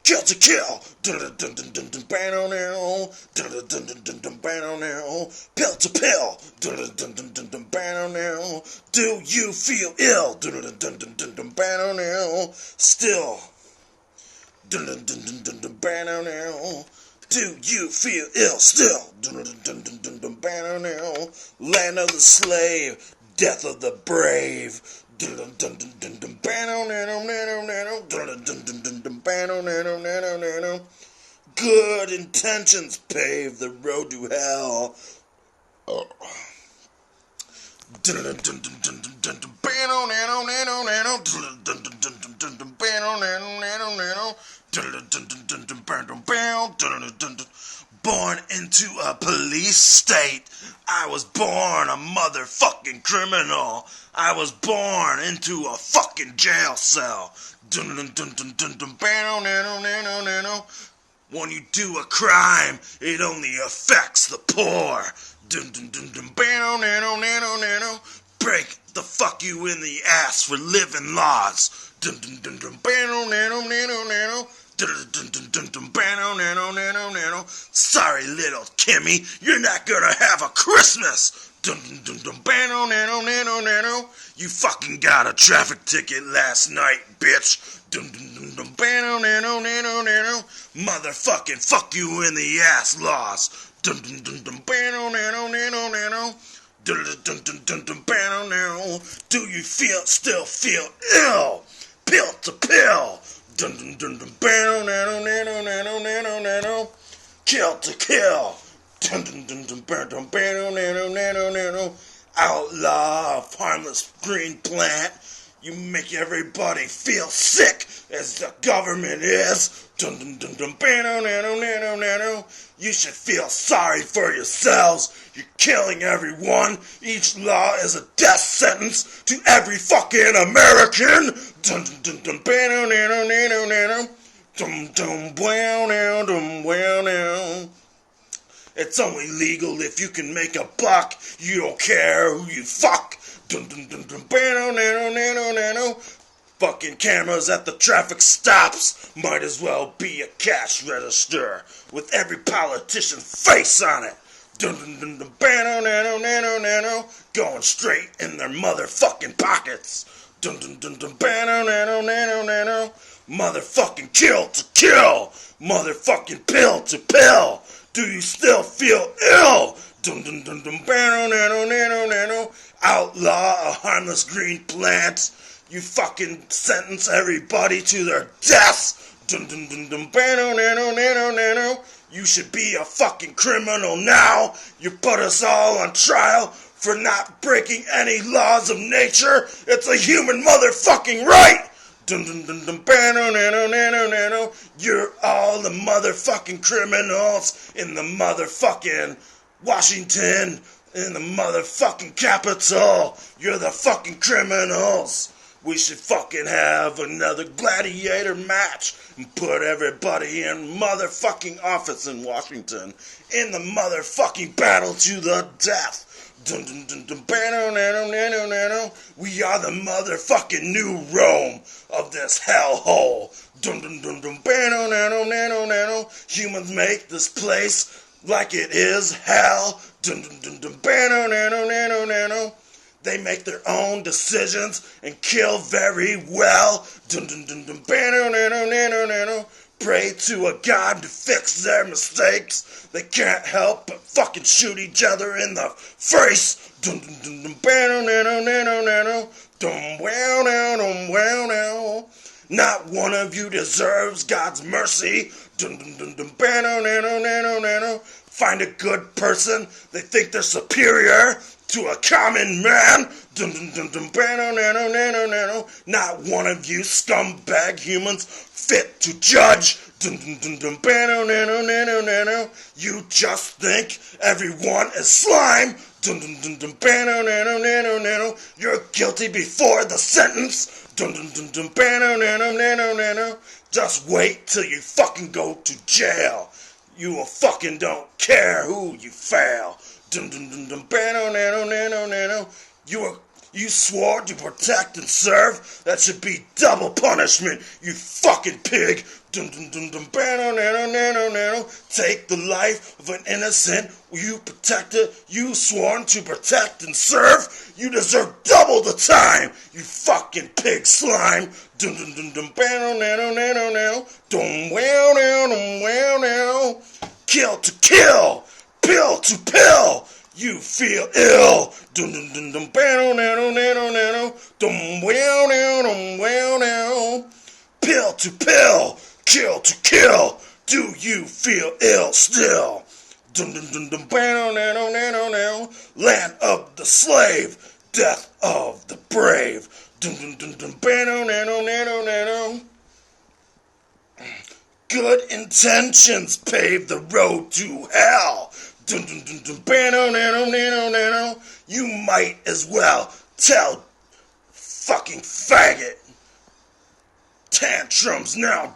Kill to kill, pill to pill. Do you feel ill? Still. Do you feel ill still? Land of the slave, death of the brave. Good intentions pave the road to hell. Born into a police state. I was born a motherfucking criminal. I was born into a fucking jail cell. When you do a crime, it only affects the poor. Break the fuck you in the ass for living laws. Sorry, little Kimmy, you're not gonna have a Christmas. You fucking got a traffic ticket last night, bitch. Motherfucking fuck you in the ass laws. Do you still feel ill? Pill to pill. Kill to kill. Outlaw of harmless green plant. You make everybody feel sick as the government is. You should feel sorry for yourselves. You're killing everyone. Each law is a death sentence to every fucking American. It's only legal if you can make a buck. You don't care who you fuck. Fucking cameras at the traffic stops might as well be a cash register with every politician's face on it. Going straight in their motherfucking pockets. Motherfucking kill to kill. Motherfucking pill to pill. Do you still feel ill? Outlaw a harmless green plant. You fucking sentence everybody to their deaths. You should be a fucking criminal now. You put us all on trial for not breaking any laws of nature. It's a human motherfucking right. You're all the motherfucking criminals in the motherfucking Washington, in the motherfucking Capitol. You're the fucking criminals. We should fucking have another gladiator match and put everybody in motherfucking office in Washington in the motherfucking battle to the death. We are the motherfucking new Rome of this hellhole. Humans make this place like it is hell. They make their own decisions and kill very well. Pray to a god to fix their mistakes. They can't help but fucking shoot each other in the face. Not one of you deserves God's mercy. Find a good person. They think they're superior. to a common man. Not one of you scumbag humans fit to judge. You just think everyone is slime. You're guilty before the sentence. Just wait till you fucking go to jail. You fucking don't care who you fail. You swore to protect and serve. That should be double punishment, you fucking pig. Take the life of an innocent you protected, you sworn to protect and serve. You deserve double the time, you fucking pig slime. Kill to kill, pill to pill. You feel ill. Pill to pill, kill to kill. Do you feel ill still? Land of the slave, death of the brave. Good intentions pave the road to hell. You might as well tell fucking faggot. Tantrums now.